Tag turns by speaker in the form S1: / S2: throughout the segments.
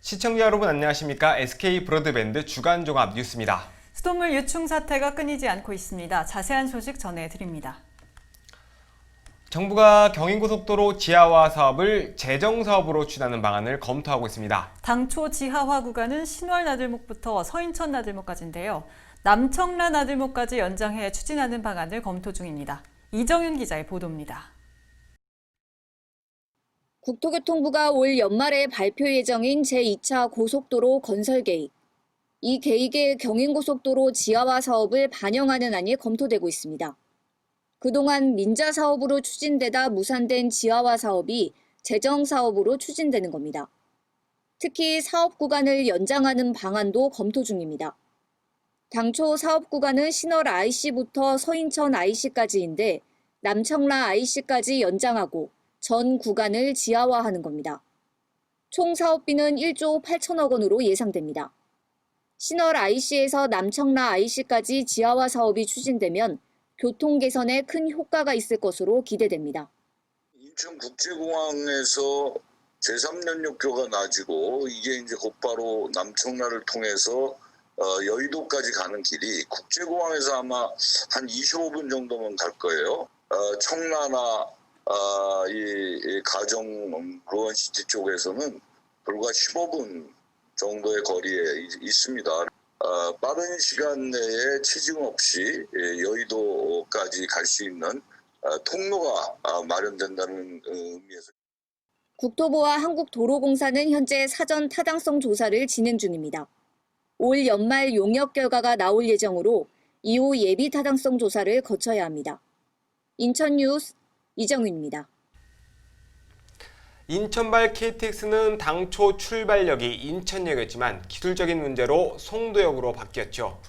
S1: 시청자 여러분 안녕하십니까? SK 브로드밴드 주간 종합 뉴스입니다.
S2: 수돗물 유충 사태가 끊이지 않고 있습니다. 자세한 소식 전해드립니다.
S1: 정부가 경인고속도로 지하화 사업을 재정사업으로 추진하는 방안을 검토하고 있습니다.
S2: 당초 지하화 구간은 신월 나들목부터 서인천 나들목까지인데요. 남청라 나들목까지 연장해 추진하는 방안을 검토 중입니다. 이정윤 기자의 보도입니다.
S3: 국토교통부가 올 연말에 발표 예정인 제2차 고속도로 건설 계획. 이 계획에 경인고속도로 지하화 사업을 반영하는 안이 검토되고 있습니다. 그동안 민자 사업으로 추진되다 무산된 지하화 사업이 재정 사업으로 추진되는 겁니다. 특히 사업 구간을 연장하는 방안도 검토 중입니다. 당초 사업 구간은 신월 IC부터 서인천 IC까지인데 남청라 IC까지 연장하고 전 구간을 지하화하는 겁니다. 총 사업비는 1조 8천억 원으로 예상됩니다. 신월 IC에서 남청라 IC까지 지하화 사업이 추진되면 교통 개선에 큰 효과가 있을 것으로 기대됩니다.
S4: 인천국제공항에서 제3연역교가 나지고 이게 이제 곧바로 남청라를 통해서 여의도까지 가는 길이 국제공항에서 아마 한 25분 정도면 갈 거예요. 청라나 이 가정 루원시티 쪽에서는 불과 15분 정도의 거리에 있습니다. 빠른 시간 내에 체증 없이 여의도까지 갈 수 있는 통로가 마련된다는 의미에서.
S3: 국토부와 한국도로공사는 현재 사전 타당성 조사를 진행 중입니다. 올 연말 용역 결과가 나올 예정으로 이후 예비 타당성 조사를 거쳐야 합니다. 인천뉴스 이정윤입니다.
S1: 인천발 KTX는 당초 출발역이 인천역이었지만 기술적인 문제로 송도역으로 바뀌었죠.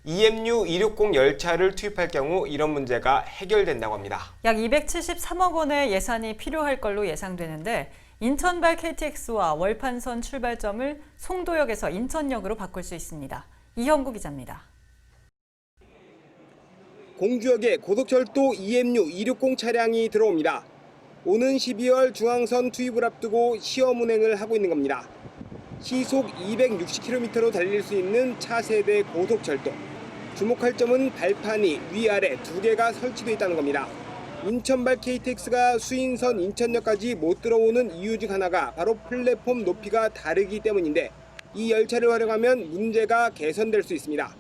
S1: EMU 260 열차를 투입할 경우 이런 문제가 해결된다고 합니다.
S2: 약 273억 원의 예산이 필요할 걸로 예상되는데 인천발 KTX와 월판선 출발점을 송도역에서 인천역으로 바꿀 수 있습니다. 이형구 기자입니다.
S1: 공주역에 고속철도 EMU 260 차량이 들어옵니다. 오는 12월 중앙선 투입을 앞두고 시험 운행을 하고 있는 겁니다. 시속 260km로 달릴 수 있는 차세대 고속철도. 주목할 점은 발판이 위아래 두 개가 설치되어 있다는 겁니다. 인천발 KTX가 수인선 인천역까지 못 들어오는 이유 중 하나가 바로 플랫폼 높이가 다르기 때문인데 이 열차를 활용하면 문제가 개선될 수 있습니다.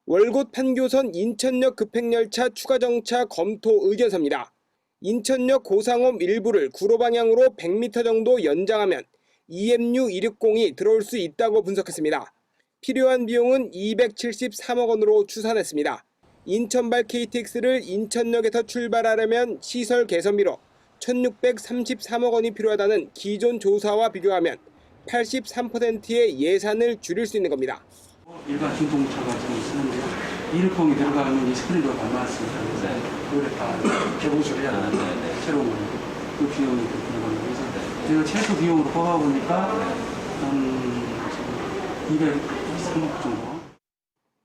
S1: 월곶 판교선 인천역 급행열차 추가 정차 검토 의견서입니다. 인천역 고상홈 일부를 구로 방향으로 100m 정도 연장하면 EMU 260이 들어올 수 있다고 분석했습니다. 필요한 비용은 273억 원으로 추산했습니다. 인천발 KTX를 인천역에서 출발하려면 시설 개선비로 1,633억 원이 필요하다는 기존 조사와 비교하면 83%의 예산을 줄일 수 있는 겁니다.
S5: 일반 중동차가 지금 쓰는데요. 260이 들어가면 이 스크린도 닮았습니다. 그래서 이걸 다 개보수를 해야 되는데 새로운 거. 그 비용이 그렇게 들어가는 거죠. 제가 최소 비용으로 뽑아보니까 203억 정도.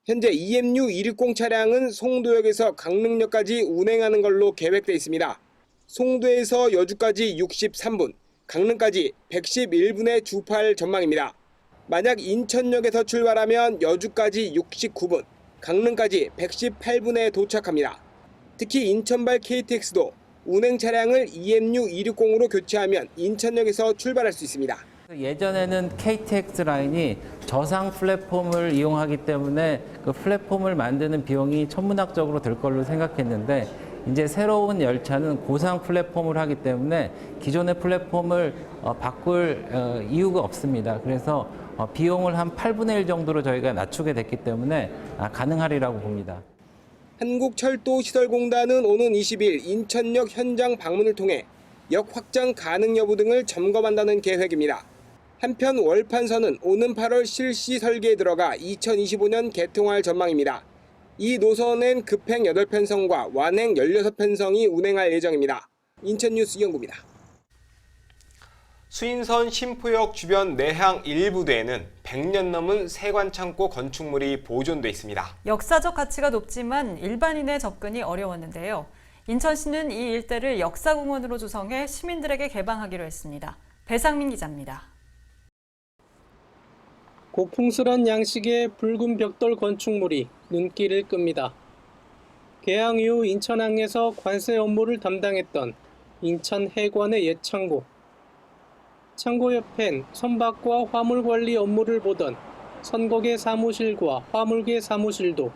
S1: 현재 EMU 260 차량은 송도역에서 강릉역까지 운행하는 걸로 계획돼 있습니다. 송도에서 여주까지 63분, 강릉까지 111분에 주파할 전망입니다. 만약 인천역에서 출발하면 여주까지 69분, 강릉까지 118분에 도착합니다. 특히 인천발 KTX도 운행 차량을 EMU 260으로 교체하면 인천역에서 출발할 수 있습니다.
S6: 예전에는 KTX 라인이 저상 플랫폼을 이용하기 때문에 그 플랫폼을 만드는 비용이 천문학적으로 들 걸로 생각했는데 이제 새로운 열차는 고상 플랫폼을 하기 때문에 기존의 플랫폼을 바꿀 이유가 없습니다. 그래서 비용을 한 8분의 1 정도로 저희가 낮추게 됐기 때문에 가능하리라고 봅니다.
S1: 한국철도시설공단은 오는 20일 인천역 현장 방문을 통해 역 확장 가능 여부 등을 점검한다는 계획입니다. 한편 월판선은 오는 8월 실시 설계에 들어가 2025년 개통할 전망입니다. 이 노선엔 급행 8편성과 완행 16편성이 운행할 예정입니다. 인천뉴스 이영구입니다. 수인선 신포역 주변 내항 일부대에는 100년 넘은 세관창고 건축물이 보존돼 있습니다.
S2: 역사적 가치가 높지만 일반인의 접근이 어려웠는데요. 인천시는 이 일대를 역사공원으로 조성해 시민들에게 개방하기로 했습니다. 배상민 기자입니다.
S7: 고풍스런 양식의 붉은 벽돌 건축물이 눈길을 끕니다. 개항 이후 인천항에서 관세 업무를 담당했던 인천 해관의 옛 창고. 창고 옆엔 선박과 화물관리 업무를 보던 선곡의 사무실과 화물계 사무실도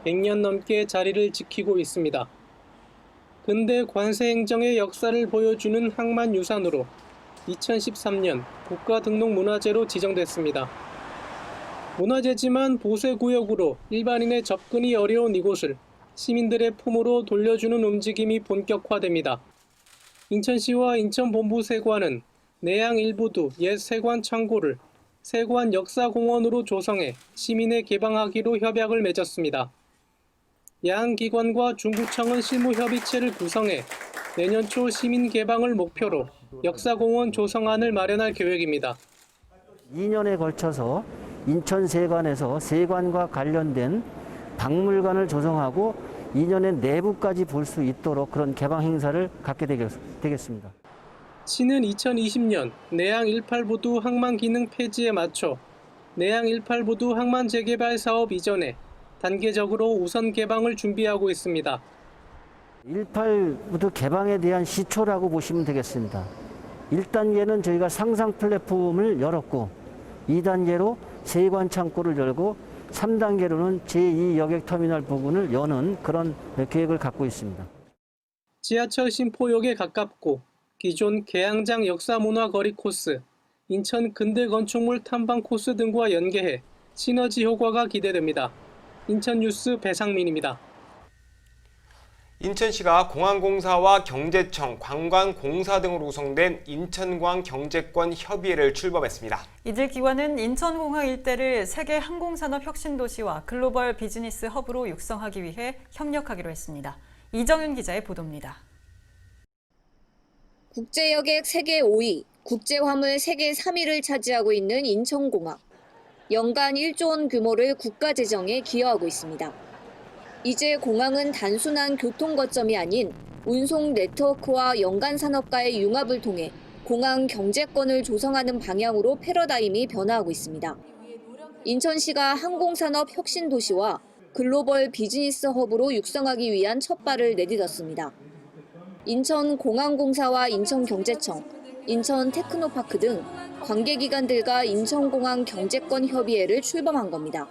S7: 100년 넘게 자리를 지키고 있습니다. 근대 관세 행정의 역사를 보여주는 항만유산으로 2013년 국가등록문화재로 지정됐습니다. 문화재지만 보세구역으로 일반인의 접근이 어려운 이곳을 시민들의 품으로 돌려주는 움직임이 본격화됩니다. 인천시와 인천본부세관은 내양 일부두 옛 세관 창고를 세관 역사공원으로 조성해 시민에 개방하기로 협약을 맺었습니다. 양 기관과 중구청은 실무협의체를 구성해 내년 초 시민 개방을 목표로 역사공원 조성안을 마련할 계획입니다.
S8: 2년에 걸쳐서 인천세관에서 세관과 관련된 박물관을 조성하고 2년의 내부까지 볼 수 있도록 그런 개방 행사를 갖게 되겠습니다.
S7: 시는 2020년 내양 18부두 항만 기능 폐지에 맞춰 내양 18부두 항만 재개발 사업 이전에 단계적으로 우선 개방을 준비하고 있습니다.
S8: 18부두 개방에 대한 시초라고 보시면 되겠습니다. 1단계는 저희가 상상 플랫폼을 열었고 2단계로 세관 창고를 열고 3단계로는 제2여객터미널 부분을 여는 그런 계획을 갖고 있습니다.
S7: 지하철 신포역에 가깝고 기존 계양장 역사문화거리 코스, 인천 근대건축물 탐방 코스 등과 연계해 시너지 효과가 기대됩니다. 인천뉴스 배상민입니다.
S1: 인천시가 공항공사와 경제청, 관광공사 등으로 구성된 인천공항 경제권 협의회를 출범했습니다.
S2: 이들 기관은 인천공항 일대를 세계 항공산업 혁신도시와 글로벌 비즈니스 허브로 육성하기 위해 협력하기로 했습니다. 이정윤 기자의 보도입니다.
S3: 국제여객 세계 5위, 국제화물 세계 3위를 차지하고 있는 인천공항. 연간 1조 원 규모를 국가재정에 기여하고 있습니다. 이제 공항은 단순한 교통 거점이 아닌 운송 네트워크와 연간 산업과의 융합을 통해 공항 경제권을 조성하는 방향으로 패러다임이 변화하고 있습니다. 인천시가 항공산업 혁신 도시와 글로벌 비즈니스 허브로 육성하기 위한 첫발을 내딛었습니다. 인천공항공사와 인천경제청, 인천테크노파크 등 관계기관들과 인천공항 경제권 협의회를 출범한 겁니다.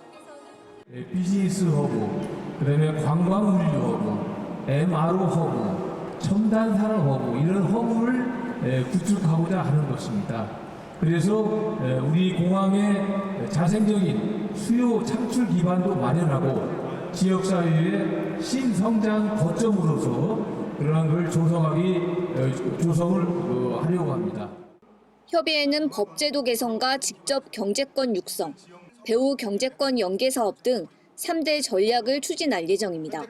S9: 비즈니스 허브, 그다음에 관광 물류 허브, MRO 허브, 첨단 산업 허브 이런 허브를 구축하고자 하는 것입니다. 그래서 우리 공항의 자생적인 수요 창출 기반도 마련하고 지역사회의 신성장 거점으로서 그러한 걸 조성을 하려고 합니다.
S3: 협의회는 법제도 개선과 직접 경제권 육성, 배후 경제권 연계 사업 등 3대 전략을 추진할 예정입니다.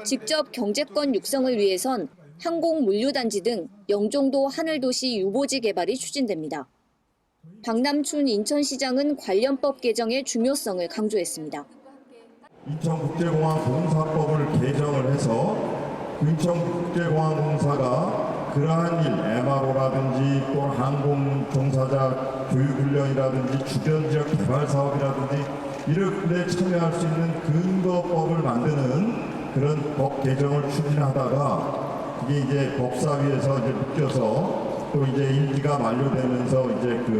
S3: 직접 경제권 육성을 위해선 항공물류단지 등 영종도 하늘도시 유보지 개발이 추진됩니다. 박남춘 인천시장은 관련법 개정의 중요성을 강조했습니다.
S10: 인천국제공항 공사법을 개정을 해서 인천국제공항공사가 그러한 일, MRO라든지 또 항공 종사자 교육훈련이라든지 주변 지역 개발 사업이라든지 이런 데 참여할 수 있는 근거법을 만드는 그런 법 개정을 추진하다가 이게 이제 법사위에서 이제 묶여서 또 이제 임기가 만료되면서 이제 그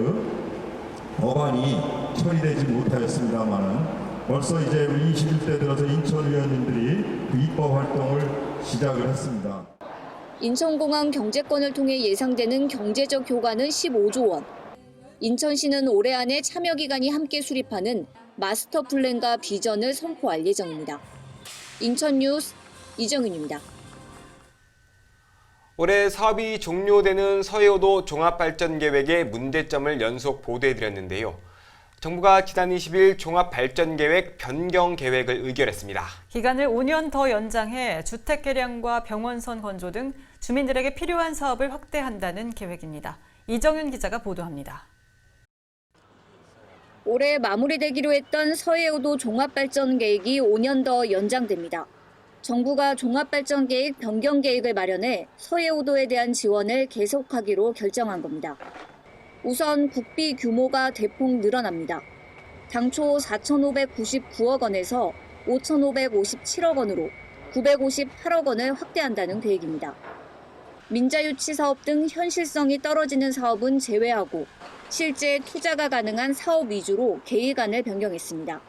S10: 법안이 처리되지 못하였습니다만은 벌써 이제 21대 들어서 인천위원님들이 그 입법 활동을 시작을 했습니다.
S3: 인천공항 경제권을 통해 예상되는 경제적 효과는 15조 원. 인천시는 올해 안에 참여기관이 함께 수립하는 마스터 플랜과 비전을 선포할 예정입니다. 인천뉴스 이정윤입니다.
S1: 올해 사업이 종료되는 서해오도 종합발전계획의 문제점을 연속 보도해드렸는데요. 정부가 지난 20일 종합발전계획 변경 계획을 의결했습니다.
S2: 기간을 5년 더 연장해 주택 개량과 병원선 건조 등 주민들에게 필요한 사업을 확대한다는 계획입니다. 이정윤 기자가 보도합니다.
S3: 올해 마무리되기로 했던 서해오도 종합발전계획이 5년 더 연장됩니다. 정부가 종합발전계획 변경 계획을 마련해 서해오도에 대한 지원을 계속하기로 결정한 겁니다. 우선 국비 규모가 대폭 늘어납니다. 당초 4,599억 원에서 5,557억 원으로 958억 원을 확대한다는 계획입니다. 민자유치 사업 등 현실성이 떨어지는 사업은 제외하고 실제 투자가 가능한 사업 위주로 계획안을 변경했습니다.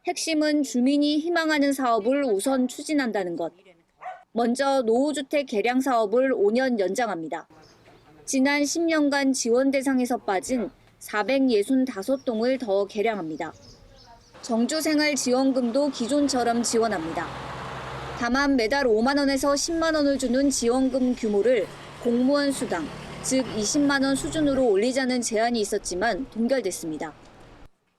S3: 핵심은 주민이 희망하는 사업을 우선 추진한다는 것. 먼저 노후주택 개량 사업을 5년 연장합니다. 지난 10년간 지원 대상에서 빠진 465동을 더 개량합니다. 정주생활지원금도 기존처럼 지원합니다. 다만 매달 5만 원에서 10만 원을 주는 지원금 규모를 공무원 수당, 즉 20만 원 수준으로 올리자는 제안이 있었지만 동결됐습니다.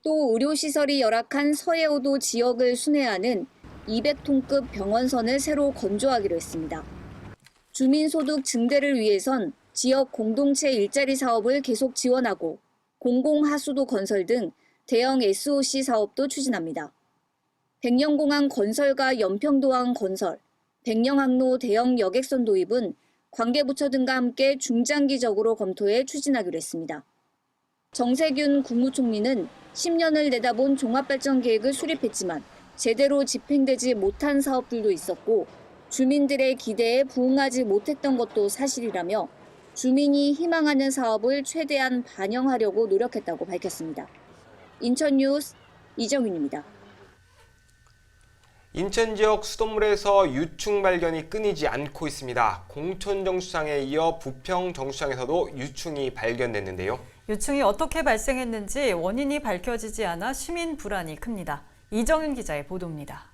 S3: 또 의료시설이 열악한 서해오도 지역을 순회하는 200톤급 병원선을 새로 건조하기로 했습니다. 주민소득 증대를 위해선 지역 공동체 일자리 사업을 계속 지원하고 공공하수도 건설 등 대형 SOC 사업도 추진합니다. 백령공항 건설과 연평도항 건설, 백령항로 대형 여객선 도입은 관계부처 등과 함께 중장기적으로 검토해 추진하기로 했습니다. 정세균 국무총리는 10년을 내다본 종합발전계획을 수립했지만 제대로 집행되지 못한 사업들도 있었고 주민들의 기대에 부응하지 못했던 것도 사실이라며 주민이 희망하는 사업을 최대한 반영하려고 노력했다고 밝혔습니다. 인천뉴스 이정윤입니다.
S1: 인천 지역 수돗물에서 유충 발견이 끊이지 않고 있습니다. 공천 정수장에 이어 부평 정수장에서도 유충이 발견됐는데요.
S2: 유충이 어떻게 발생했는지 원인이 밝혀지지 않아 시민 불안이 큽니다. 이정윤 기자의 보도입니다.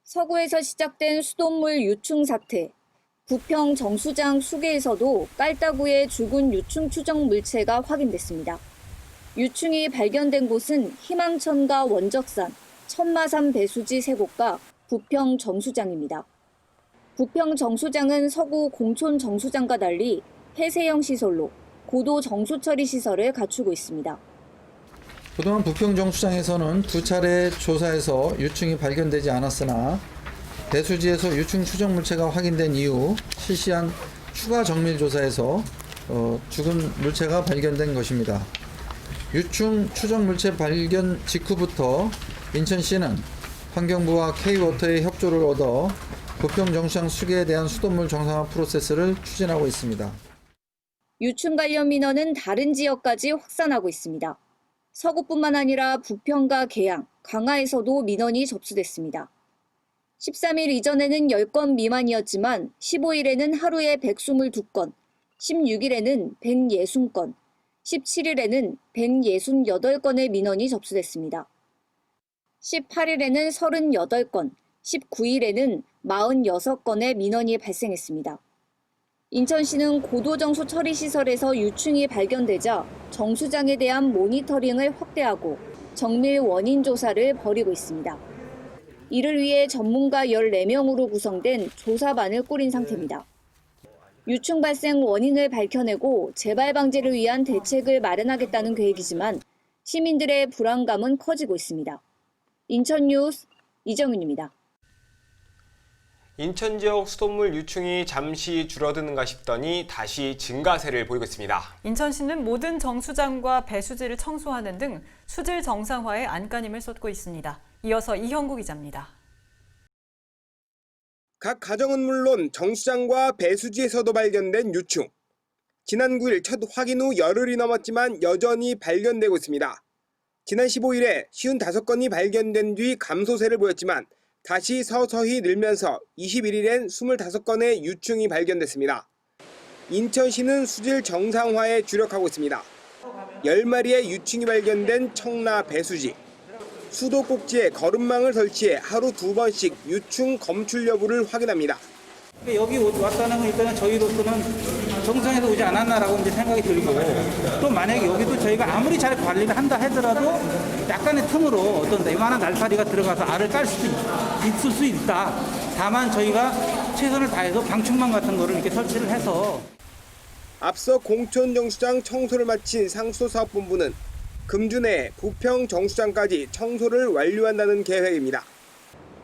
S3: 서구에서 시작된 수돗물 유충 사태. 부평 정수장 수계에서도 깔따구의 죽은 유충 추정 물체가 확인됐습니다. 유충이 발견된 곳은 희망천과 원적산, 천마산 배수지 세 곳과 부평 정수장입니다. 부평 정수장은 서구 공촌 정수장과 달리 폐쇄형 시설로 고도 정수 처리 시설을 갖추고 있습니다.
S11: 그동안 부평 정수장에서는 두 차례 조사에서 유충이 발견되지 않았으나 배수지에서 유충 추정 물체가 확인된 이후 실시한 추가 정밀 조사에서 죽은 물체가 발견된 것입니다. 유충 추정 물체 발견 직후부터 인천시는 환경부와 K워터의 협조를 얻어 부평 정수장 수계에 대한 수돗물 정상화 프로세스를 추진하고 있습니다.
S3: 유충 관련 민원은 다른 지역까지 확산하고 있습니다. 서구뿐만 아니라 부평과 계양, 강화에서도 민원이 접수됐습니다. 13일 이전에는 10건 미만이었지만 15일에는 하루에 122건, 16일에는 160건, 17일에는 168건의 민원이 접수됐습니다. 18일에는 38건, 19일에는 46건의 민원이 발생했습니다. 인천시는 고도정수 처리시설에서 유충이 발견되자 정수장에 대한 모니터링을 확대하고 정밀 원인 조사를 벌이고 있습니다. 이를 위해 전문가 14명으로 구성된 조사반을 꾸린 상태입니다. 유충 발생 원인을 밝혀내고 재발 방지를 위한 대책을 마련하겠다는 계획이지만 시민들의 불안감은 커지고 있습니다. 인천뉴스 이정윤입니다.
S1: 인천 지역 수돗물 유충이 잠시 줄어드는가 싶더니 다시 증가세를 보이고 있습니다.
S2: 인천시는 모든 정수장과 배수지를 청소하는 등 수질 정상화에 안간힘을 쏟고 있습니다. 이어서 이형구 기자입니다.
S1: 각 가정은 물론 정수장과 배수지에서도 발견된 유충. 지난 9일 첫 확인 후 열흘이 넘었지만 여전히 발견되고 있습니다. 지난 15일에 55건이 발견된 뒤 감소세를 보였지만 다시 서서히 늘면서 21일엔 25건의 유충이 발견됐습니다. 인천시는 수질 정상화에 주력하고 있습니다. 10마리의 유충이 발견된 청라 배수지. 수도꼭지에 거름망을 설치해 하루 2번씩 유충 검출 여부를 확인합니다.
S12: 여기 왔다는 건 일단은 저희로서는 정상에서 오지 않았나라고 이제 생각이 들고, 또 만약에 여기도 저희가 아무리 잘 관리를 한다 하더라도 약간의 틈으로 어떤 내만한 날파리가 들어가서 알을 깔 수도 있을 수 있다. 다만 저희가 최선을 다해서 방충망 같은 거를 이렇게 설치를 해서.
S1: 앞서 공촌 정수장 청소를 마친 상수도사업본부는 금주 내 부평 정수장까지 청소를 완료한다는 계획입니다.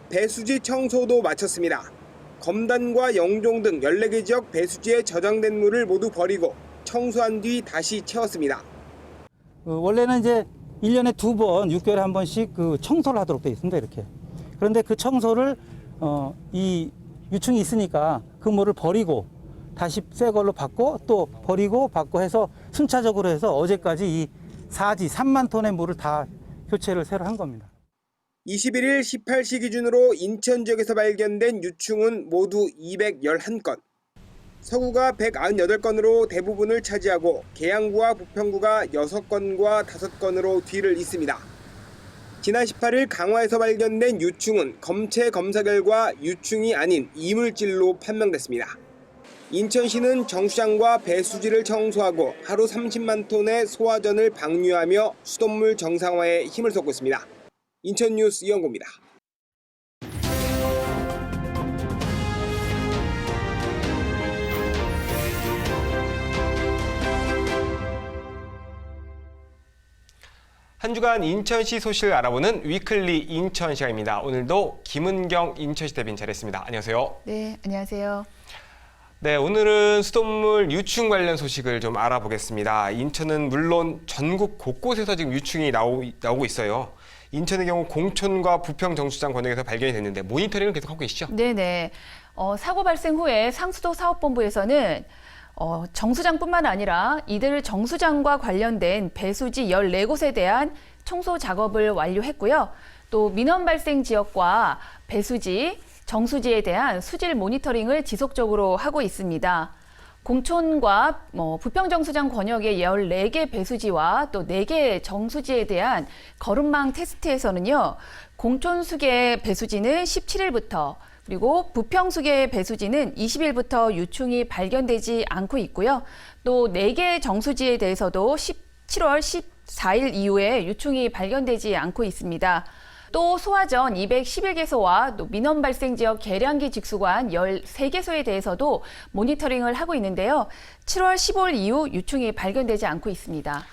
S1: 배수지 청소도 마쳤습니다. 검단과 영종 등 14개 지역 배수지에 저장된 물을 모두 버리고 청소한 뒤 다시 채웠습니다.
S12: 원래는 이제 1년에 2번, 6개월에 한 번씩 그 청소를 하도록 되어 있습니다. 이렇게. 그런데 그 청소를 이 유충이 있으니까 그 물을 버리고 다시 새 걸로 받고 또 버리고 받고 해서 순차적으로 해서 어제까지 이 3만 톤의 물을 다 교체를 새로 한 겁니다.
S1: 21일 18시 기준으로 인천 지역에서 발견된 유충은 모두 211건. 서구가 198건으로 대부분을 차지하고 계양구와 부평구가 6건과 5건으로 뒤를 잇습니다. 지난 18일 강화에서 발견된 유충은 검체 검사 결과 유충이 아닌 이물질로 판명됐습니다. 인천시는 정수장과 배수지를 청소하고 하루 30만 톤의 소화전을 방류하며 수돗물 정상화에 힘을 쏟고 있습니다. 인천뉴스 이영구입니다. 한 주간 인천시 소식을 알아보는 위클리 인천 시간입니다. 오늘도 김은경 인천시 대변인 자리했습니다. 안녕하세요.
S13: 네, 안녕하세요.
S1: 네, 오늘은 수돗물 유충 관련 소식을 좀 알아보겠습니다. 인천은 물론 전국 곳곳에서 지금 유충이 나오고 있어요. 인천의 경우 공촌과 부평 정수장 권역에서 발견이 됐는데 모니터링을 계속하고 계시죠?
S13: 네네. 사고 발생 후에 상수도 사업본부에서는 정수장뿐만 아니라 이들 정수장과 관련된 배수지 14곳에 대한 청소 작업을 완료했고요. 또 민원 발생 지역과 배수지, 정수지에 대한 수질 모니터링을 지속적으로 하고 있습니다. 공촌과 부평정수장 권역의 14개 배수지와 또 4개 정수지에 대한 거름망 테스트에서는요. 공촌수계 배수지는 17일부터 그리고 부평수계 배수지는 20일부터 유충이 발견되지 않고 있고요. 또 4개 정수지에 대해서도 7월 14일 이후에 유충이 발견되지 않고 있습니다. 또 소화전 211개소와 또 민원 발생 지역 계량기 직수관 13개소에 대해서도 모니터링을 하고 있는데요. 7월 15일 이후 유충이 발견되지 않고 있습니다.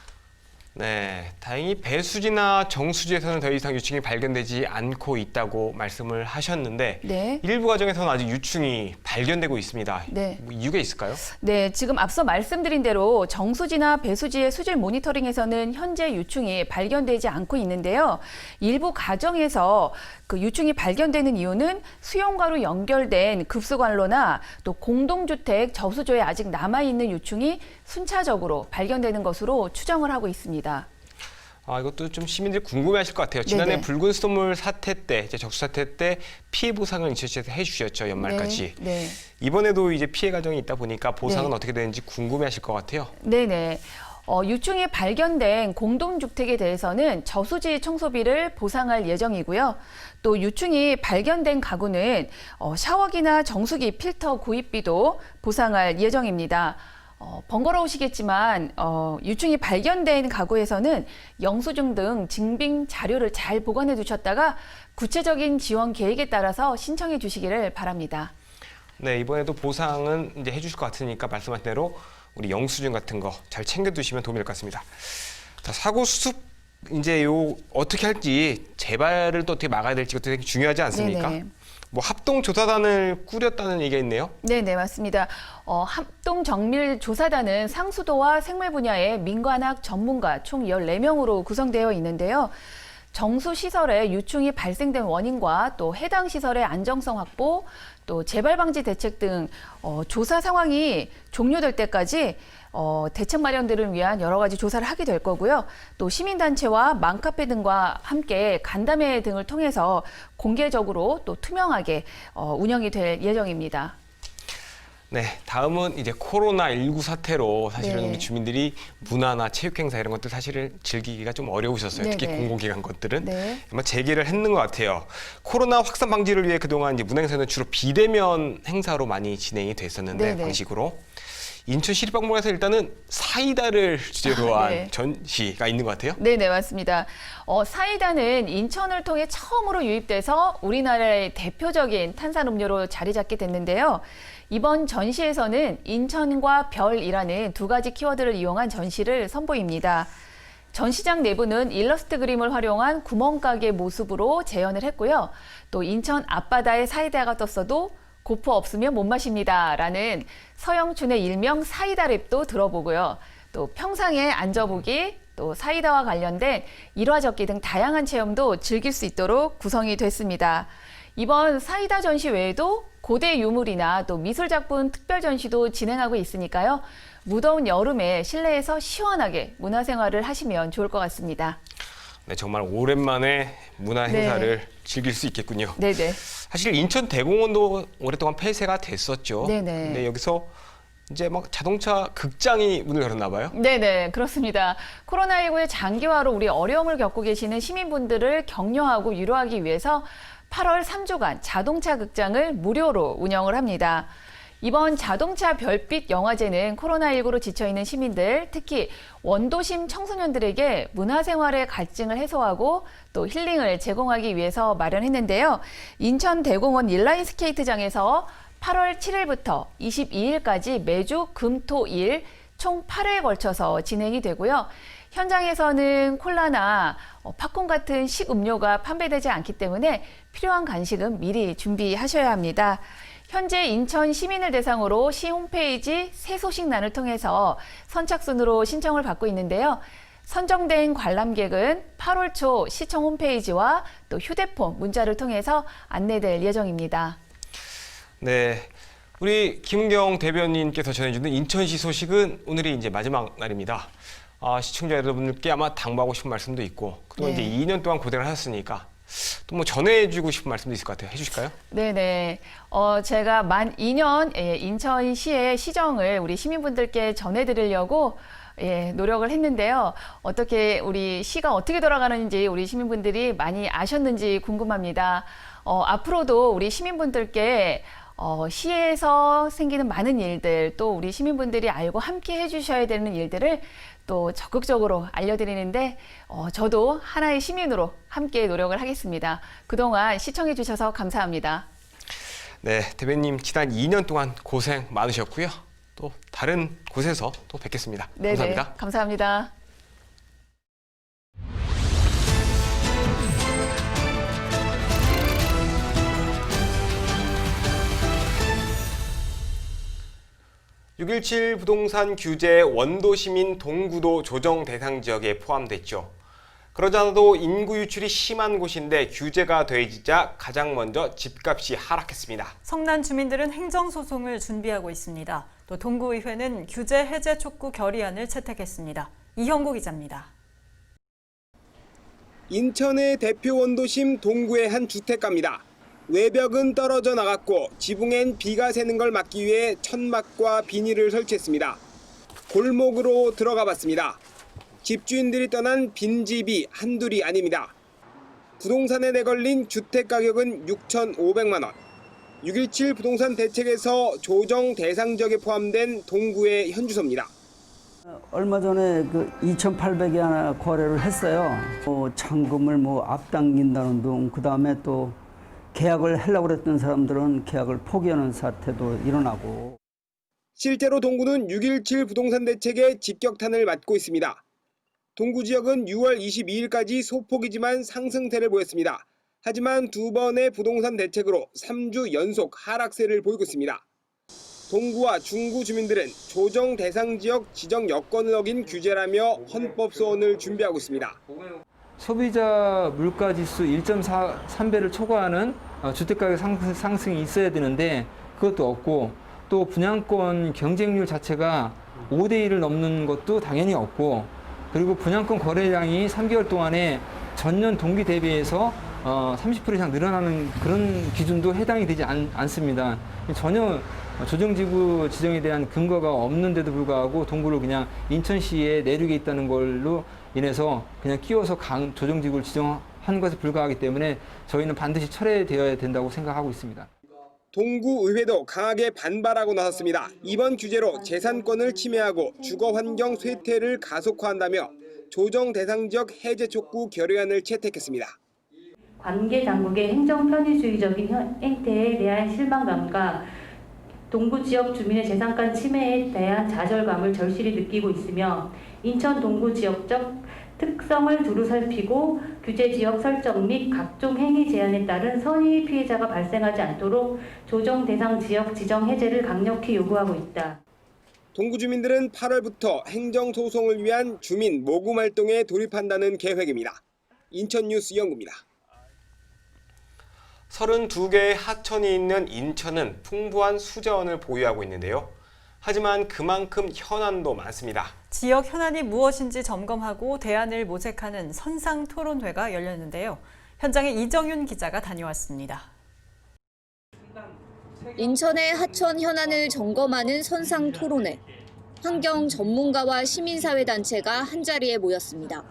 S1: 네, 다행히 배수지나 정수지에서는 더 이상 유충이 발견되지 않고 있다고 말씀을 하셨는데
S13: 네.
S1: 일부 과정에서는 아직 유충이 발견되고 있습니다.
S13: 네.
S1: 뭐 이유가 있을까요?
S13: 네, 지금 앞서 말씀드린 대로 정수지나 배수지의 수질 모니터링에서는 현재 유충이 발견되지 않고 있는데요. 일부 가정에서 그 유충이 발견되는 이유는 수용과로 연결된 급수관로나 또 공동주택 저수조에 아직 남아있는 유충이 순차적으로 발견되는 것으로 추정을 하고 있습니다.
S1: 이것도 좀 시민들이 궁금해하실 것 같아요. 지난해
S13: 네네.
S1: 붉은 수돗물 사태 때, 이제 적수 사태 때 피해 보상을 인천시에서 해주셨죠, 연말까지.
S13: 네.
S1: 이번에도 이제 피해 가정이 있다 보니까 보상은
S13: 네.
S1: 어떻게 되는지 궁금해하실 것 같아요.
S13: 네네. 유충이 발견된 공동주택에 대해서는 저수지 청소비를 보상할 예정이고요. 또 유충이 발견된 가구는 샤워기나 정수기 필터 구입비도 보상할 예정입니다. 번거로우시겠지만 유충이 발견된 가구에서는 영수증 등 증빙 자료를 잘 보관해 두셨다가 구체적인 지원 계획에 따라서 신청해 주시기를 바랍니다.
S1: 네, 이번에도 보상은 이제 해주실 것 같으니까 말씀하신 대로 우리 영수증 같은 거 잘 챙겨두시면 도움이 될 것 같습니다. 자, 사고 수습 이제 어떻게 할지 재발을 또 어떻게 막아야 될지 그것도 되게 중요하지 않습니까?
S13: 네네.
S1: 뭐 합동조사단을 꾸렸다는 얘기가 있네요.
S13: 네, 맞습니다. 합동정밀조사단은 상수도와 생물 분야의 민관학 전문가 총 14명으로 구성되어 있는데요. 정수시설에 유충이 발생된 원인과 또 해당 시설의 안정성 확보, 또 재발 방지 대책 등 조사 상황이 종료될 때까지 대책 마련들을 위한 여러 가지 조사를 하게 될 거고요. 또 시민단체와 맘카페 등과 함께 간담회 등을 통해서 공개적으로 또 투명하게 운영이 될 예정입니다.
S1: 네, 다음은 이제 코로나19 사태로 사실은
S13: 네.
S1: 우리 주민들이 문화나 체육행사 이런 것들 사실을 즐기기가 좀 어려우셨어요. 특히
S13: 네네.
S1: 공공기관 것들은.
S13: 네.
S1: 아마 재개를 했는 것 같아요. 코로나 확산 방지를 위해 그동안 이제 문화행사는 주로 비대면 행사로 많이 진행이 됐었는데
S13: 네네.
S1: 방식으로. 인천시립박물관에서 일단은 사이다를 주제로 한
S13: 네.
S1: 전시가 있는 것 같아요.
S13: 네, 맞습니다. 사이다는 인천을 통해 처음으로 유입돼서 우리나라의 대표적인 탄산음료로 자리 잡게 됐는데요. 이번 전시에서는 인천과 별이라는 두 가지 키워드를 이용한 전시를 선보입니다. 전시장 내부는 일러스트 그림을 활용한 구멍가게 모습으로 재현을 했고요. 또 인천 앞바다에 사이다가 떴어도 고프 없으면 못 마십니다. 라는 서영춘의 일명 사이다 랩도 들어보고요. 또 평상에 앉아보기, 또 사이다와 관련된 일화적기 등 다양한 체험도 즐길 수 있도록 구성이 됐습니다. 이번 사이다 전시 외에도 고대 유물이나 또 미술작품 특별 전시도 진행하고 있으니까요. 무더운 여름에 실내에서 시원하게 문화생활을 하시면 좋을 것 같습니다.
S1: 네, 정말 오랜만에 문화 행사를 즐길 수 있겠군요.
S13: 네네.
S1: 사실 인천 대공원도 오랫동안 폐쇄가 됐었죠.
S13: 네네.
S1: 근데 여기서 이제 막 자동차 극장이 문을 열었나 봐요.
S13: 네네, 그렇습니다. 코로나19의 장기화로 우리 어려움을 겪고 계시는 시민분들을 격려하고 위로하기 위해서 8월 3주간 자동차 극장을 무료로 운영을 합니다. 이번 자동차 별빛 영화제는 코로나19로 지쳐있는 시민들, 특히 원도심 청소년들에게 문화생활의 갈증을 해소하고 또 힐링을 제공하기 위해서 마련했는데요. 인천대공원 인라인 스케이트장에서 8월 7일부터 22일까지 매주 금, 토, 일 총 8회에 걸쳐서 진행이 되고요. 현장에서는 콜라나 팝콘 같은 식음료가 판매되지 않기 때문에 필요한 간식은 미리 준비하셔야 합니다. 현재 인천 시민을 대상으로 시 홈페이지 새소식란을 통해서 선착순으로 신청을 받고 있는데요. 선정된 관람객은 8월 초 시청 홈페이지와 또 휴대폰, 문자를 통해서 안내될 예정입니다.
S1: 네, 우리 김은경 대변인께서 전해주는 인천시 소식은 오늘이 이제 마지막 날입니다. 시청자 여러분들께 아마 당부하고 싶은 말씀도 있고 그동안 이제 2년 동안 고생을 하셨으니까 또 뭐 전해주고 싶은 말씀도 있을 것 같아요. 해주실까요?
S13: 네네. 제가 만 2년 인천시의 시정을 우리 시민분들께 전해드리려고 노력을 했는데요. 어떻게 우리 시가 어떻게 돌아가는지 우리 시민분들이 많이 아셨는지 궁금합니다. 앞으로도 우리 시민분들께 시에서 생기는 많은 일들, 또 우리 시민분들이 알고 함께 해주셔야 되는 일들을 또 적극적으로 알려드리는데 저도 하나의 시민으로 함께 노력을 하겠습니다. 그동안 시청해 주셔서 감사합니다.
S1: 네, 대변인 지난 2년 동안 고생 많으셨고요. 또 다른 곳에서 또 뵙겠습니다.
S13: 네네,
S1: 감사합니다.
S13: 감사합니다.
S1: (6.17) 부동산 규제 원도시민 동구도 조정 대상 지역에 포함됐죠. 그러지 않아도 인구 유출이 심한 곳인데 규제가 더해지자 가장 먼저 집값이 하락했습니다.
S2: 성난 주민들은 행정소송을 준비하고 있습니다. 또 동구의회는 규제 해제 촉구 결의안을 채택했습니다. 이형구 기자입니다.
S1: 인천의 대표 원도심 동구의 한 주택가입니다. 외벽은 떨어져 나갔고 지붕엔 비가 새는 걸 막기 위해 천막과 비닐을 설치했습니다. 골목으로 들어가 봤습니다. 집주인들이 떠난 빈집이 한둘이 아닙니다. 부동산에 내걸린 주택 가격은 6,500만 원. 6.17 부동산 대책에서 조정 대상 지역에 포함된 동구의 현주소입니다.
S8: 얼마 전에 2,800에 하나 거래를 했어요. 잔금을 앞당긴다는 둥, 그 다음에 또 계약을 하려고 했던 사람들은 계약을 포기하는 사태도 일어나고.
S1: 실제로 동구는 6.17 부동산 대책의 직격탄을 맞고 있습니다. 동구 지역은 6월 22일까지 소폭이지만 상승세를 보였습니다. 하지만 두 번의 부동산 대책으로 3주 연속 하락세를 보이고 있습니다. 동구와 중구 주민들은 조정 대상 지역 지정 여건을 어긴 규제라며 헌법 소원을 준비하고 있습니다.
S5: 소비자 물가지수 1.3배를 초과하는 주택가격 상승이 있어야 되는데 그것도 없고, 또 분양권 경쟁률 자체가 5대1을 넘는 것도 당연히 없고, 그리고 분양권 거래량이 3개월 동안에 전년 동기 대비해서 30% 이상 늘어나는 그런 기준도 해당이 되지 않습니다. 전혀 조정지구 지정에 대한 근거가 없는데도 불구하고 동구를 그냥 인천시에 내륙에 있다는 걸로 인해서 그냥 끼워서 조정지구를 지정한 것에 불과하기 때문에 저희는 반드시 철회되어야 된다고 생각하고 있습니다.
S1: 동구의회도 강하게 반발하고 나섰습니다. 이번 규제로 재산권을 침해하고 주거환경 쇠퇴를 가속화한다며 조정 대상 지역 해제 촉구 결의안을 채택했습니다.
S14: 관계 당국의 행정 편의주의적인 행태에 대한 실망감과 동구 지역 주민의 재산권 침해에 대한 좌절감을 절실히 느끼고 있으며 인천 동구 지역적 특성을 두루 살피고 규제 지역 설정 및 각종 행위 제한에 따른 선의 피해자가 발생하지 않도록 조정 대상 지역 지정 해제를 강력히 요구하고 있다.
S1: 동구 주민들은 8월부터 행정소송을 위한 주민 모금 활동에 돌입한다는 계획입니다. 인천뉴스 이영구입니다. 32개의 하천이 있는 인천은 풍부한 수자원을 보유하고 있는데요. 하지만 그만큼 현안도 많습니다.
S2: 지역 현안이 무엇인지 점검하고 대안을 모색하는 선상토론회가 열렸는데요. 현장에 이정윤 기자가 다녀왔습니다.
S3: 인천의 하천 현안을 점검하는 선상토론회. 환경 전문가와 시민사회단체가 한자리에 모였습니다.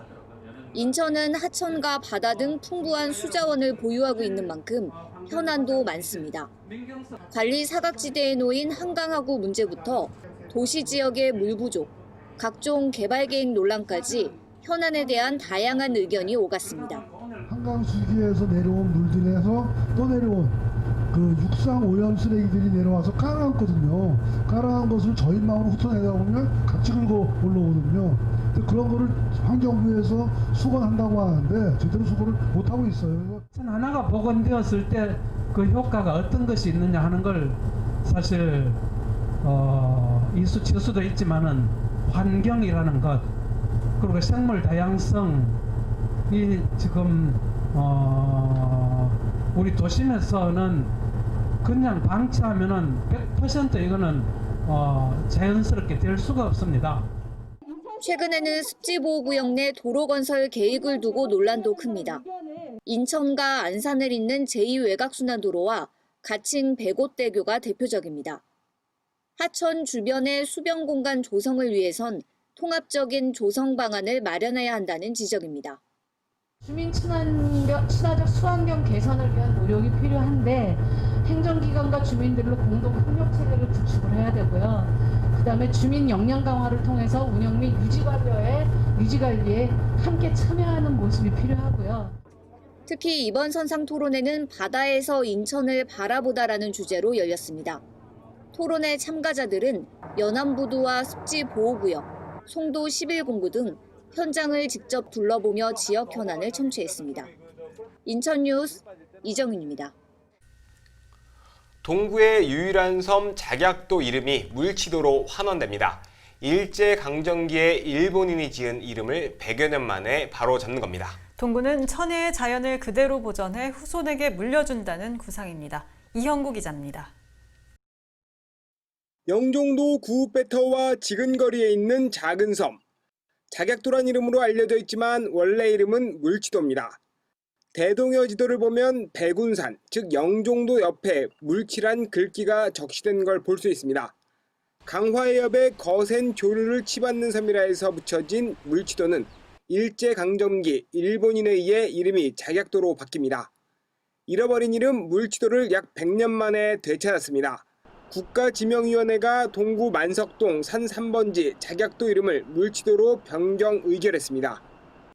S3: 인천은 하천과 바다 등 풍부한 수자원을 보유하고 있는 만큼 현안도 많습니다. 관리 사각지대에 놓인 한강하구 문제부터 도시 지역의 물 부족, 각종 개발 계획 논란까지 현안에 대한 다양한 의견이 오갔습니다.
S15: 한강 수기에서 내려온 물들에서 또 내려온 그 육상 오염 쓰레기들이 내려와서 가라앉거든요. 가라앉은 것을 저희 마음으로 훑어내다 보면 같이 긁어 올라오거든요. 그런 거를 환경부에서 수거한다고 하는데 제대로 수거를 못하고 있어요.
S16: 하나가 복원되었을 때 그 효과가 어떤 것이 있느냐 하는 걸 사실 이수칠 수도 있지만은 환경이라는 것 그리고 생물 다양성이 지금 우리 도심에서는 그냥 방치하면은 100% 이거는 자연스럽게 될 수가 없습니다.
S3: 최근에는 습지보호구역 내 도로 건설 계획을 두고 논란도 큽니다. 인천과 안산을 잇는 제2외곽순환도로와 가칭 백옷대교가 대표적입니다. 하천 주변의 수변 공간 조성을 위해선 통합적인 조성 방안을 마련해야 한다는 지적입니다.
S17: 주민 친화적 수환경 개선을 위한 노력이 필요한데 행정기관과 주민들로 공동 협력 체계를 구축을 해야 되고요. 그다음에 주민 역량 강화를 통해서 운영 및 유지 관리에 함께 참여하는 모습이 필요하고요.
S3: 특히 이번 선상 토론회는 바다에서 인천을 바라보다라는 주제로 열렸습니다. 토론회 참가자들은 연안부두와 습지보호구역, 송도 11공구 등 현장을 직접 둘러보며 지역 현안을 청취했습니다. 인천뉴스 이정윤입니다.
S1: 동구의 유일한 섬 작약도 이름이 물치도로 환원됩니다. 일제강점기에 일본인이 지은 이름을 100여 년 만에 바로 잡는 겁니다.
S2: 동구는 천혜의 자연을 그대로 보존해 후손에게 물려준다는 구상입니다. 이형구 기자입니다.
S1: 영종도 구읍배터와 지근거리에 있는 작은 섬. 작약도란 이름으로 알려져 있지만 원래 이름은 물치도입니다. 대동여 지도를 보면 백운산, 즉 영종도 옆에 물치란 글귀가 적시된 걸 볼 수 있습니다. 강화의 옆에 거센 조류를 치받는 섬이라 해서 붙여진 물치도는 일제강점기 일본인에 의해 이름이 작약도로 바뀝니다. 잃어버린 이름 물치도를 약 100년 만에 되찾았습니다. 국가지명위원회가 동구 만석동 산 3번지 작약도 이름을 물치도로 변경 의결했습니다.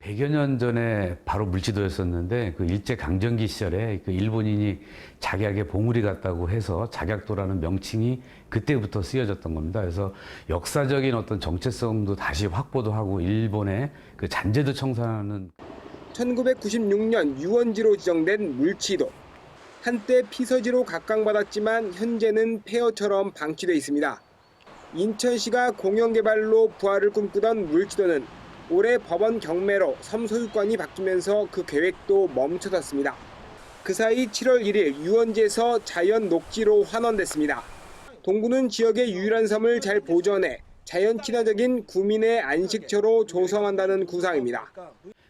S18: 100여 년 전에 바로 물치도였었는데 그 일제강점기 시절에 그 일본인이 작약에 봉우리 같다고 해서 작약도라는 명칭이 그때부터 쓰여졌던 겁니다. 그래서 역사적인 어떤 정체성도 다시 확보도 하고 일본의 그 잔재도 청산하는
S1: 1996년 유원지로 지정된 물치도. 한때 피서지로 각광받았지만 현재는 폐허처럼 방치돼 있습니다. 인천시가 공영개발로 부활을 꿈꾸던 물치도는 올해 법원 경매로 섬 소유권이 바뀌면서 그 계획도 멈춰졌습니다. 그 사이 7월 1일 유원지에서 자연 녹지로 환원됐습니다. 동구는 지역의 유일한 섬을 잘 보존해 자연 친화적인 구민의 안식처로 조성한다는 구상입니다.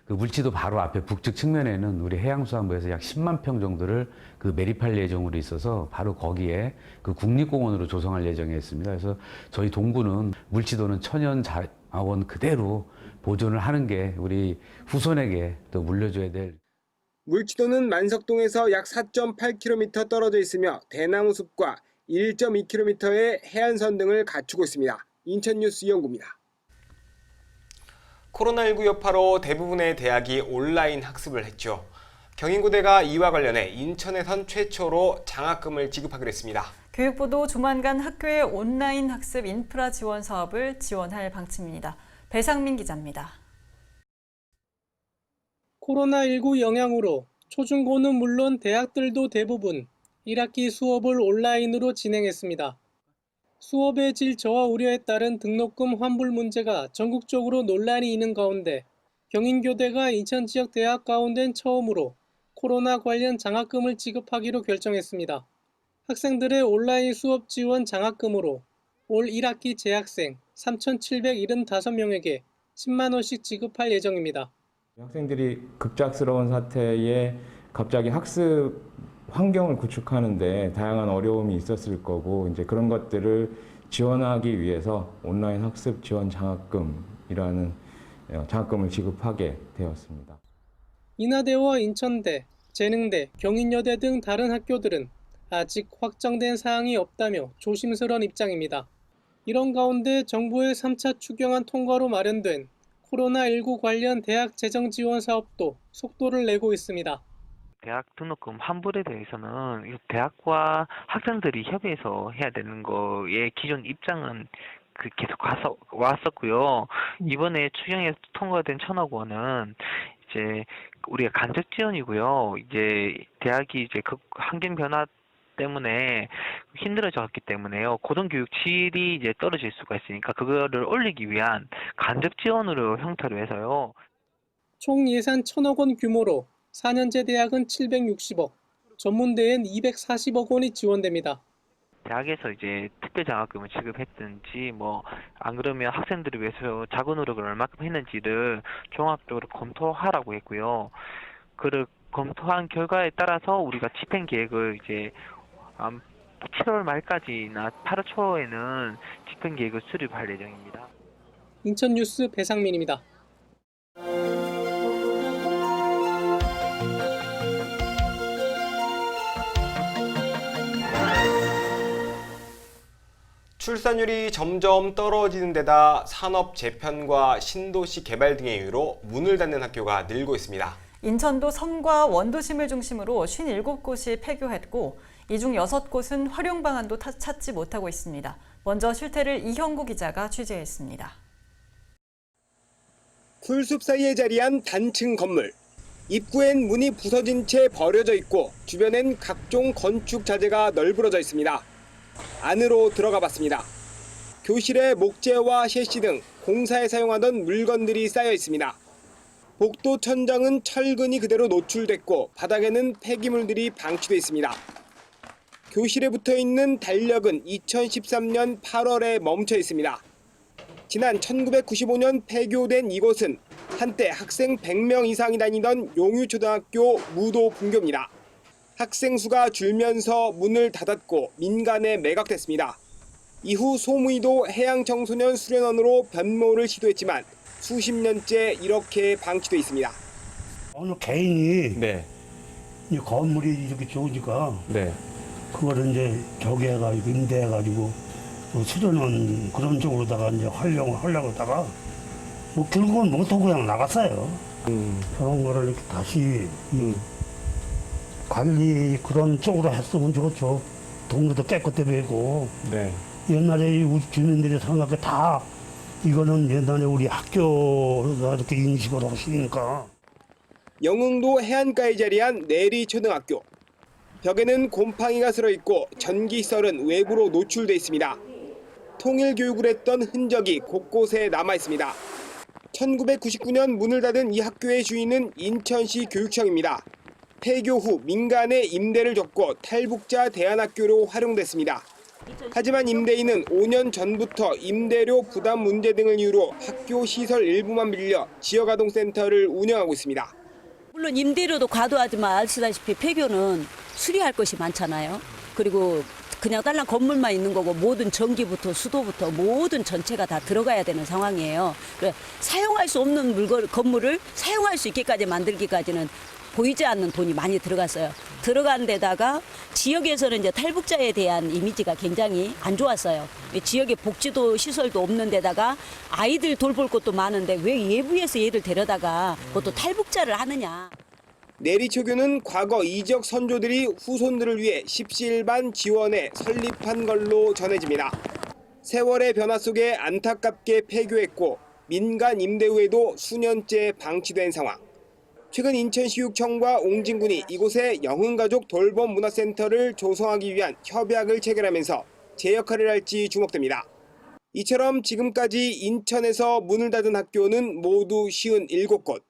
S18: 그 물치도 바로 앞에 북측 측면에는 우리 해양수산부에서 약 10만 평 정도를 그 매립할 예정으로 있어서 바로 거기에 그 국립공원으로 조성할 예정에 있습니다. 그래서 저희 동구는 물치도는 천연 자원 그대로 보존을 하는 게 우리 후손에게 또 물려줘야 될.
S1: 물치도는 만석동에서 약 4.8km 떨어져 있으며 대나무 숲과 1.2km의 해안선 등을 갖추고 있습니다. 인천뉴스 이영구입니다. 코로나19 여파로 대부분의 대학이 온라인 학습을 했죠. 경인고대가 이와 관련해 인천에선 최초로 장학금을 지급하기로 했습니다.
S2: 교육부도 조만간 학교의 온라인 학습 인프라 지원 사업을 지원할 방침입니다. 배상민 기자입니다.
S7: 코로나19 영향으로 초중고는 물론 대학들도 대부분 1학기 수업을 온라인으로 진행했습니다. 수업의 질 저하 우려에 따른 등록금 환불 문제가 전국적으로 논란이 있는 가운데 경인교대가 인천 지역 대학 가운데 처음으로 코로나 관련 장학금을 지급하기로 결정했습니다. 학생들의 온라인 수업 지원 장학금으로 올 1학기 재학생 3,775명에게 10만 원씩 지급할 예정입니다.
S19: 학생들이 급작스러운 사태에 갑자기 학습 환경을 구축하는데 다양한 어려움이 있었을 거고 이제 그런 것들을 지원하기 위해서 온라인 학습 지원 장학금이라는 장학금을 지급하게 되었습니다.
S7: 인하대와 인천대, 재능대, 경인여대 등 다른 학교들은 아직 확정된 사항이 없다며 조심스러운 입장입니다. 이런 가운데 정부의 3차 추경안 통과로 마련된 코로나19 관련 대학 재정 지원 사업도 속도를 내고 있습니다.
S20: 대학 등록금 환불에 대해서는 대학과 학생들이 협의해서 해야 되는 거에 기존 입장은 계속 왔었고요. 이번에 추경에서 통과된 1,000억 원은 이제 우리가 간접 지원이고요. 이제 대학이 이제 그 환경 변화 때문에 힘들어졌기 때문에요. 고등교육 질이 이제 떨어질 수가 있으니까 그거를 올리기 위한 간접 지원으로 형태로 해서요.
S7: 총 예산 1,000억 원 규모로 4년제 대학은 760억, 전문대엔 240억 원이 지원됩니다.
S20: 대학에서 이제 특별 장학금을 지급했든지 안 그러면 학생들을 위해서 자구 노력을 얼마큼 했는지를 종합적으로 검토하라고 했고요. 그를 검토한 결과에 따라서 우리가 집행 계획을 이제 7월 말까지나 8월 초에는 집행 계획을 수립할 예정입니다.
S7: 인천뉴스 배상민입니다.
S1: 출산율이 점점 떨어지는 데다 산업 재편과 신도시 개발 등의 이유로 문을 닫는 학교가 늘고 있습니다.
S2: 인천도 섬과 원도심을 중심으로 57곳이 폐교했고 이 중 6곳은 활용 방안도 찾지 못하고 있습니다. 먼저 실태를 이형구 기자가 취재했습니다.
S1: 풀숲 사이에 자리한 단층 건물. 입구엔 문이 부서진 채 버려져 있고 주변엔 각종 건축 자재가 널브러져 있습니다. 안으로 들어가 봤습니다. 교실에 목재와 셰시 등 공사에 사용하던 물건들이 쌓여 있습니다. 복도 천장은 철근이 그대로 노출됐고 바닥에는 폐기물들이 방치돼 있습니다. 교실에 붙어 있는 달력은 2013년 8월에 멈춰 있습니다. 지난 1995년 폐교된 이곳은 한때 학생 100명 이상이 다니던 용유초등학교 무도 분교입니다. 학생 수가 줄면서 문을 닫았고 민간에 매각됐습니다. 이후 소무이도 해양청소년 수련원으로 변모를 시도했지만 수십 년째 이렇게 방치돼 있습니다.
S21: 어느 개인이 이 건물이 이렇게 좋으니까 그거를 이제 저기 해가지고 임대해가지고 수련원 그런 쪽으로다가 이제 활용을 하려고 하다가 결국은 못하고 그냥 나갔어요. 그런 거를 이렇게 다시 관리 그런 쪽으로 했으면 좋죠. 동네도 깨끗해 보이고. 옛날에 우리 주민들이 생각해 다 이거는 옛날에 우리 학교가 이렇게 인식을 하시니까.
S1: 영흥도 해안가에 자리한 내리초등학교. 벽에는 곰팡이가 슬어 있고 전기썰은 외부로 노출돼 있습니다. 통일교육을 했던 흔적이 곳곳에 남아 있습니다. 1999년 문을 닫은 이 학교의 주인은 인천시 교육청입니다. 폐교 후 민간에 임대를 줬고 탈북자 대안학교로 활용됐습니다. 하지만 임대인은 5년 전부터 임대료 부담 문제 등을 이유로 학교 시설 일부만 빌려 지역아동센터를 운영하고 있습니다.
S22: 물론 임대료도 과도하지만 아시다시피 폐교는 수리할 것이 많잖아요. 그리고 그냥 딸랑 건물만 있는 거고 모든 전기부터 수도부터 모든 전체가 다 들어가야 되는 상황이에요. 그래 사용할 수 없는 건물을 사용할 수 있게까지 만들기까지는 보이지 않는 돈이 많이 들어갔어요. 들어간 데다가 지역에서는 이제 탈북자에 대한 이미지가 굉장히 안 좋았어요. 지역에 복지도 시설도 없는 데다가 아이들 돌볼 것도 많은데 왜 외부에서 얘를 데려다가 그것도 탈북자를 하느냐.
S1: 내리초교는 과거 이 지역 선조들이 후손들을 위해 십시일반 지원에 설립한 걸로 전해집니다. 세월의 변화 속에 안타깝게 폐교했고 민간 임대 후에도 수년째 방치된 상황. 최근 인천시육청과 옹진군이 이곳에 영흥가족 돌봄 문화센터를 조성하기 위한 협약을 체결하면서 제 역할을 할지 주목됩니다. 이처럼 지금까지 인천에서 문을 닫은 학교는 모두 57곳.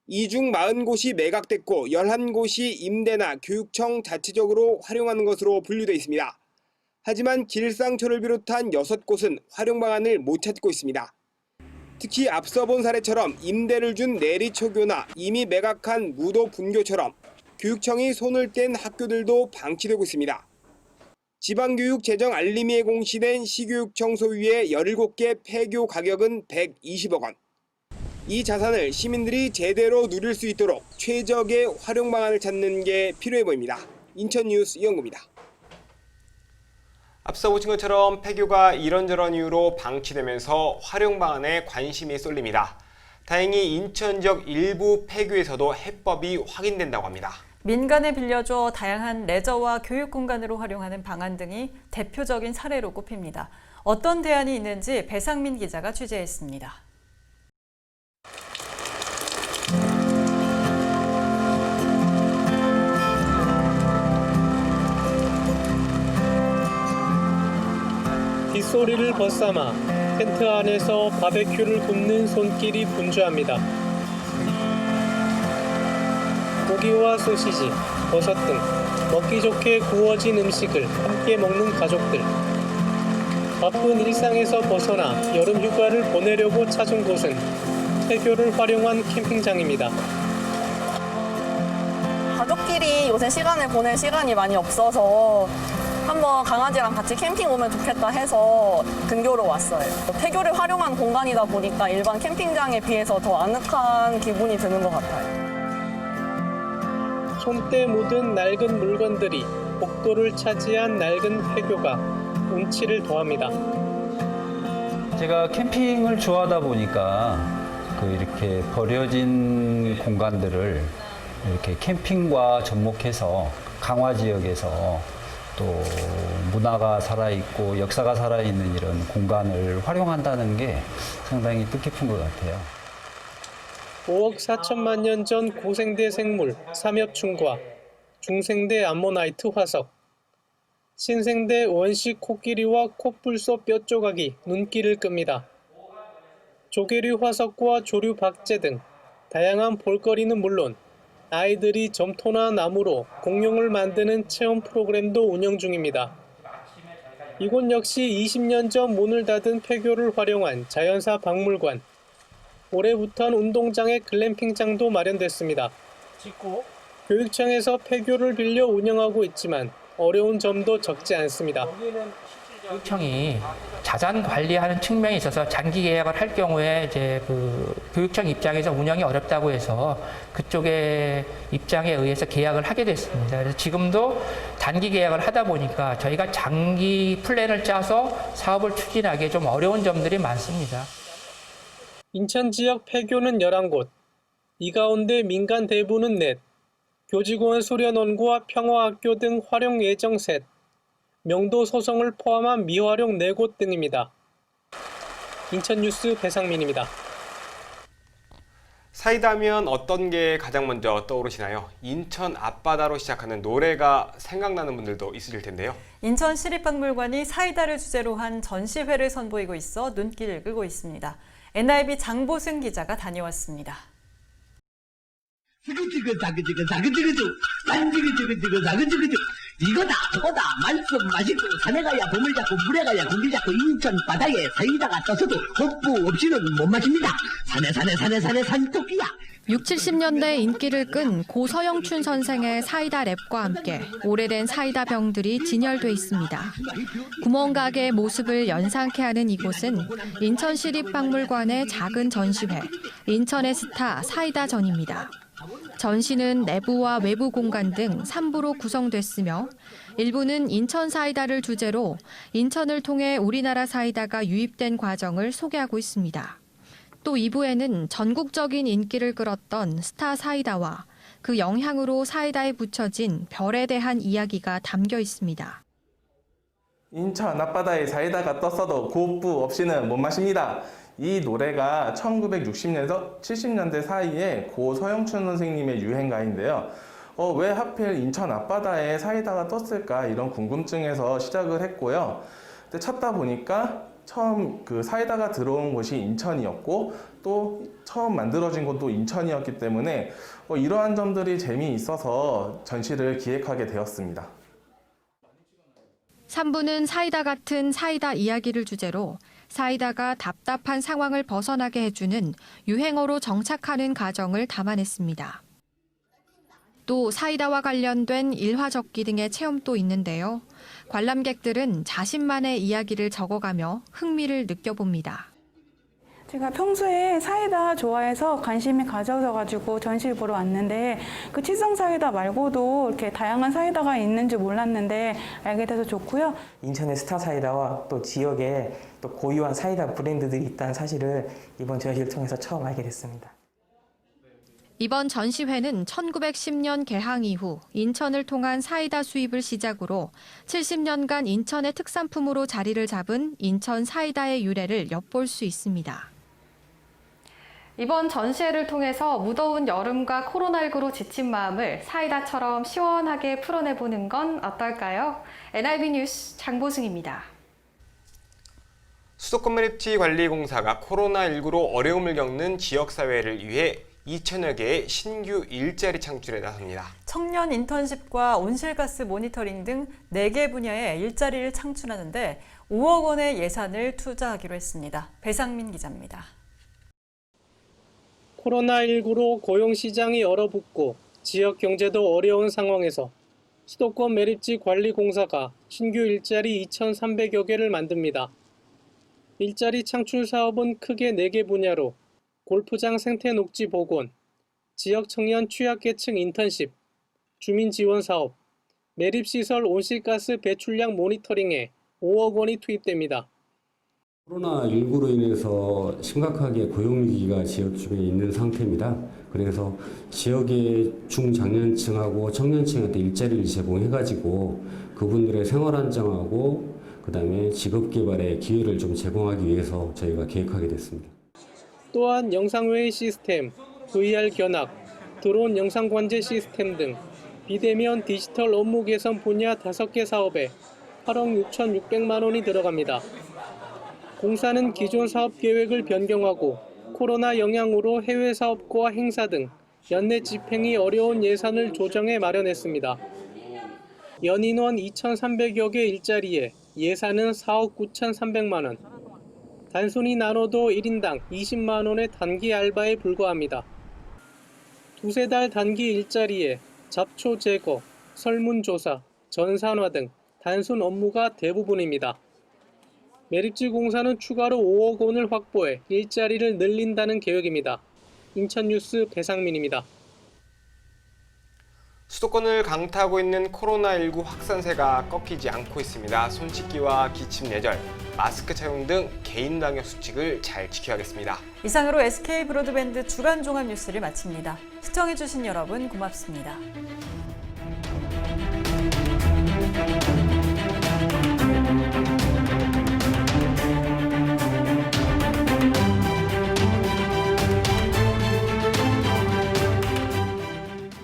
S1: 이 중 40곳이 매각됐고 11곳이 임대나 교육청 자체적으로 활용하는 것으로 분류되어 있습니다. 하지만 길상초를 비롯한 6곳은 활용 방안을 못 찾고 있습니다. 특히 앞서 본 사례처럼 임대를 준 내리초교나 이미 매각한 무도 분교처럼 교육청이 손을 뗀 학교들도 방치되고 있습니다. 지방교육 재정 알림이에 공시된 시교육청 소유의 17개 폐교 가격은 120억 원. 이 자산을 시민들이 제대로 누릴 수 있도록 최적의 활용 방안을 찾는 게 필요해 보입니다. 인천뉴스 이영구입니다. 앞서 보신 것처럼 폐교가 이런저런 이유로 방치되면서 활용 방안에 관심이 쏠립니다. 다행히 인천 지역 일부 폐교에서도 해법이 확인된다고 합니다.
S2: 민간에 빌려줘 다양한 레저와 교육 공간으로 활용하는 방안 등이 대표적인 사례로 꼽힙니다. 어떤 대안이 있는지 배상민 기자가 취재했습니다.
S7: 빗소리를 벗삼아 텐트 안에서 바베큐를 굽는 손길이 분주합니다. 고기와 소시지, 버섯 등 먹기 좋게 구워진 음식을 함께 먹는 가족들. 바쁜 일상에서 벗어나 여름 휴가를 보내려고 찾은 곳은 폐교를 활용한 캠핑장입니다.
S4: 가족끼리 요새 시간을 보낼 시간이 많이 없어서 한번 강아지랑 같이 캠핑 오면 좋겠다 해서 근교로 왔어요. 폐교를 활용한 공간이다 보니까 일반 캠핑장에 비해서 더 아늑한 기분이 드는 것 같아요.
S7: 손때 묻은 낡은 물건들이 복도를 차지한 낡은 폐교가 운치를 더합니다.
S6: 제가 캠핑을 좋아하다 보니까 이렇게 버려진 공간들을 이렇게 캠핑과 접목해서 강화 지역에서 또 문화가 살아있고 역사가 살아있는 이런 공간을 활용한다는 게 상당히 뜻깊은 것 같아요.
S7: 5억 4천만 년 전 고생대 생물 삼엽충과 중생대 암모나이트 화석, 신생대 원시 코끼리와 코뿔소 뼈조각이 눈길을 끕니다. 조개류 화석과 조류 박제 등 다양한 볼거리는 물론 아이들이 점토나 나무로 공룡을 만드는 체험 프로그램도 운영 중입니다. 이곳 역시 20년 전 문을 닫은 폐교를 활용한 자연사 박물관. 올해부터는 운동장에 글램핑장도 마련됐습니다. 교육청에서 폐교를 빌려 운영하고 있지만 어려운 점도 적지 않습니다.
S23: 교육청이 자산 관리하는 측면에 있어서 장기 계약을 할 경우에 이제 교육청 입장에서 운영이 어렵다고 해서 그쪽의 입장에 의해서 계약을 하게 됐습니다. 그래서 지금도 단기 계약을 하다 보니까 저희가 장기 플랜을 짜서 사업을 추진하기에 좀 어려운 점들이 많습니다.
S7: 인천 지역 폐교는 11곳, 이 가운데 민간 대부는 4, 교직원 수련원과 평화학교 등 활용 예정 셋, 명도 소성을 포함한 미활용 4곳 등입니다. 인천뉴스 배상민입니다.
S1: 사이다면 어떤 게 가장 먼저 떠오르시나요? 인천 앞바다로 시작하는 노래가 생각나는 분들도 있으실 텐데요.
S2: 인천시립박물관이 사이다를 주제로 한 전시회를 선보이고 있어 눈길을 끄고 있습니다. NIB 장보승 기자가 다녀왔습니다.
S24: 이거다 저거다 말씀 마시고 산에 가야 봄을 잡고 물에 가야 고기 잡고 인천 바다에 사이다가 떠서도 호프 없이는 못 마십니다. 산에 산토끼야.
S25: 60, 70년대 인기를 끈 고서영춘 선생의 사이다 랩과 함께 오래된 사이다 병들이 진열돼 있습니다. 구멍가게의 모습을 연상케 하는 이곳은 인천시립박물관의 작은 전시회, 인천의 스타 사이다전입니다. 전시는 내부와 외부 공간 등 3부로 구성됐으며 일부는 인천 사이다를 주제로 인천을 통해 우리나라 사이다가 유입된 과정을 소개하고 있습니다. 또 2부에는 전국적인 인기를 끌었던 스타 사이다와 그 영향으로 사이다에 붙여진 별에 대한 이야기가 담겨 있습니다.
S26: 인천 앞바다에 사이다가 떴어도 고프 없이는 못 마십니다. 이 노래가 1960년에서 70년대 사이에 고서영춘 선생님의 유행가인데요. 왜 하필 인천 앞바다에 사이다가 떴을까 이런 궁금증에서 시작을 했고요. 근데 찾다 보니까 처음 그 사이다가 들어온 곳이 인천이었고 또 처음 만들어진 곳도 인천이었기 때문에 이러한 점들이 재미있어서 전시를 기획하게 되었습니다.
S25: 3부는 사이다 같은 사이다 이야기를 주제로 사이다가 답답한 상황을 벗어나게 해주는 유행어로 정착하는 과정을 담아냈습니다. 또 사이다와 관련된 일화적기 등의 체험도 있는데요. 관람객들은 자신만의 이야기를 적어가며 흥미를 느껴봅니다.
S8: 제가 평소에 사이다 좋아해서 관심이 가져져가지고 전시를 보러 왔는데 그 칠성 사이다 말고도 이렇게 다양한 사이다가 있는지 몰랐는데 알게 돼서 좋고요.
S9: 인천의 스타 사이다와 또 지역에 또 고유한 사이다 브랜드들이 있다는 사실을 이번 전시를 통해서 처음 알게 됐습니다.
S25: 이번 전시회는 1910년 개항 이후 인천을 통한 사이다 수입을 시작으로 70년간 인천의 특산품으로 자리를 잡은 인천 사이다의 유래를 엿볼 수 있습니다. 이번 전시회를 통해서 무더운 여름과 코로나19로 지친 마음을 사이다처럼 시원하게 풀어내보는 건 어떨까요? NIB 뉴스 장보승입니다.
S1: 수도권 매립지 관리공사가 코로나19로 어려움을 겪는 지역사회를 위해 2천여 개의 신규 일자리 창출에 나섭니다.
S2: 청년 인턴십과 온실가스 모니터링 등 4개 분야의 일자리를 창출하는데 5억 원의 예산을 투자하기로 했습니다. 배상민 기자입니다.
S7: 코로나19로 고용시장이 얼어붙고 지역 경제도 어려운 상황에서 수도권 매립지 관리공사가 신규 일자리 2,300여 개를 만듭니다. 일자리 창출 사업은 크게 4개 분야로 골프장 생태 녹지 복원, 지역 청년 취약계층 인턴십, 주민 지원 사업, 매립시설 온실가스 배출량 모니터링에 5억 원이 투입됩니다.
S10: 코로나19로 인해서 심각하게 고용위기가 지역 주변에 있는 상태입니다. 그래서 지역의 중장년층하고 청년층한테 일자리를 제공해가지고 그분들의 생활 안정하고 그다음에 직업 개발의 기회를 좀 제공하기 위해서 저희가 계획하게 됐습니다.
S7: 또한 영상회의 시스템, VR 견학, 드론 영상 관제 시스템 등 비대면 디지털 업무 개선 분야 5개 사업에 8억 6,600만 원이 들어갑니다. 공사는 기존 사업 계획을 변경하고 코로나 영향으로 해외 사업과 행사 등 연내 집행이 어려운 예산을 조정해 마련했습니다. 연인원 2,300여 개 일자리에 예산은 4억 9,300만 원. 단순히 나눠도 1인당 20만 원의 단기 알바에 불과합니다. 2-3달 단기 일자리에 잡초 제거, 설문조사, 전산화 등 단순 업무가 대부분입니다. 매립지 공사는 추가로 5억 원을 확보해 일자리를 늘린다는 계획입니다. 인천뉴스 배상민입니다.
S1: 수도권을 강타하고 있는 코로나19 확산세가 꺾이지 않고 있습니다. 손 씻기와 기침 예절, 마스크 착용 등 개인 방역 수칙을 잘 지켜야겠습니다.
S2: 이상으로 SK 브로드밴드 주간 종합 뉴스를 마칩니다. 시청해주신 여러분 고맙습니다.